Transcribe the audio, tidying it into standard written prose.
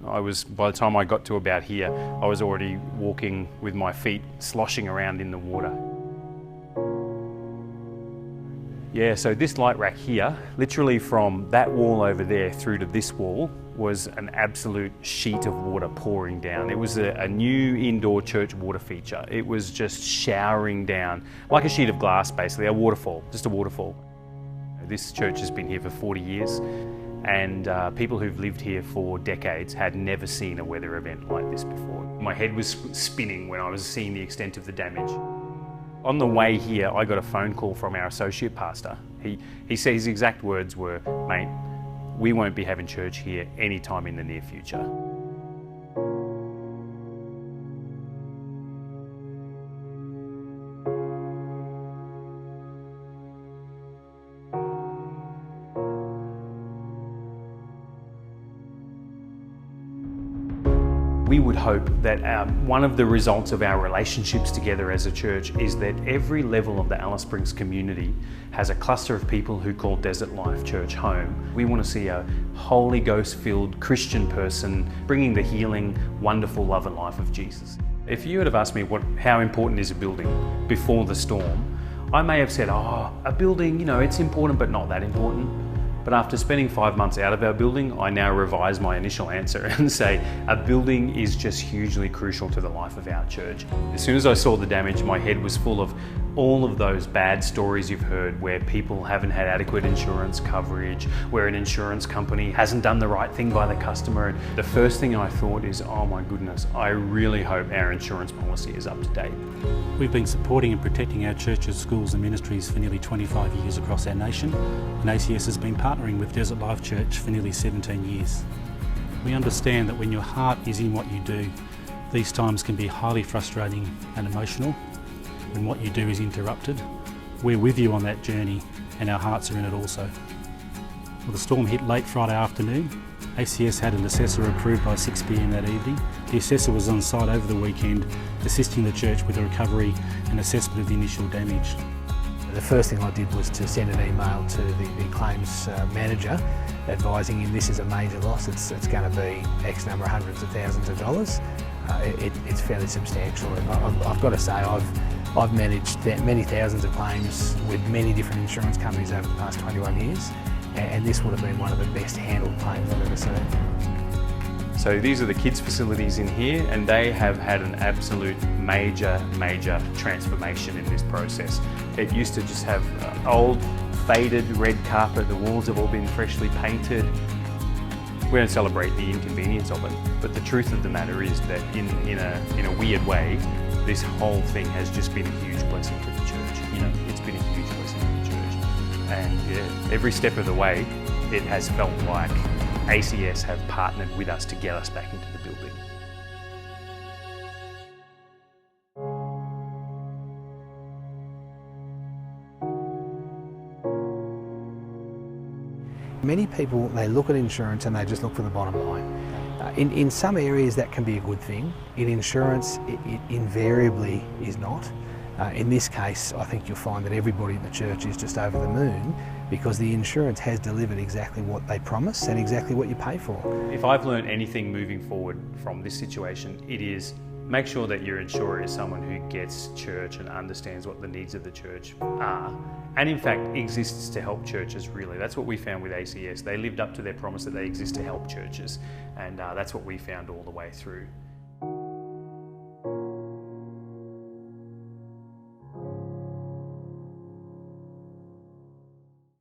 By the time I got to about here, I was already walking with my feet sloshing around in the water. Yeah, so this light rack here, literally from that wall over there through to this wall, was an absolute sheet of water pouring down. It was a new indoor church water feature. It was just showering down, like a sheet of glass basically, a waterfall, just a waterfall. This church has been here for 40 years, and people who've lived here for decades had never seen a weather event like this before. My head was spinning when I was seeing the extent of the damage. On the way here, I got a phone call from our associate pastor. He said his exact words were, "Mate, we won't be having church here anytime in the near future." We would hope that one of the results of our relationships together as a church is that every level of the Alice Springs community has a cluster of people who call Desert Life Church home. We want to see a Holy Ghost-filled Christian person bringing the healing, wonderful love and life of Jesus. If you would have asked me how important is a building before the storm, I may have said, oh, a building, it's important but not that important. But after spending 5 months out of our building, I now revise my initial answer and say a building is just hugely crucial to the life of our church. As soon as I saw the damage, my head was full of all of those bad stories you've heard where people haven't had adequate insurance coverage, where an insurance company hasn't done the right thing by the customer. And the first thing I thought is, oh my goodness, I really hope our insurance policy is up to date. We've been supporting and protecting our churches, schools and ministries for nearly 25 years across our nation, and ACS has been partnering with Desert Life Church for nearly 17 years. We understand that when your heart is in what you do, these times can be highly frustrating and emotional. When what you do is interrupted, we're with you on that journey and our hearts are in it also. Well, the storm hit late Friday afternoon. ACS had an assessor approved by 6 p.m. that evening. The assessor was on site over the weekend, assisting the church with the recovery and assessment of the initial damage. The first thing I did was to send an email to the claims manager advising him this is a major loss, it's going to be X number of hundreds of thousands of dollars. It's fairly substantial, and I've got to say I've managed many thousands of claims with many different insurance companies over the past 21 years, and this would have been one of the best handled claims I've ever seen. So these are the kids' facilities in here, and they have had an absolute major transformation in this process. It used to just have old, faded red carpet, the walls have all been freshly painted. We don't celebrate the inconvenience of it, but the truth of the matter is that in a weird way, this whole thing has just been a huge blessing for the church. It's been a huge blessing for the church. And yeah, every step of the way, it has felt like ACS have partnered with us to get us back into the building. Many people, they look at insurance and they just look for the bottom line. In some areas that can be a good thing. In insurance, it invariably is not. In this case, I think you'll find that everybody in the church is just over the moon because the insurance has delivered exactly what they promise and exactly what you pay for. If I've learned anything moving forward from this situation, it is make sure that your insurer is someone who gets church and understands what the needs of the church are, and in fact exists to help churches really. That's what we found with ACS. They lived up to their promise that they exist to help churches, and that's what we found all the way through.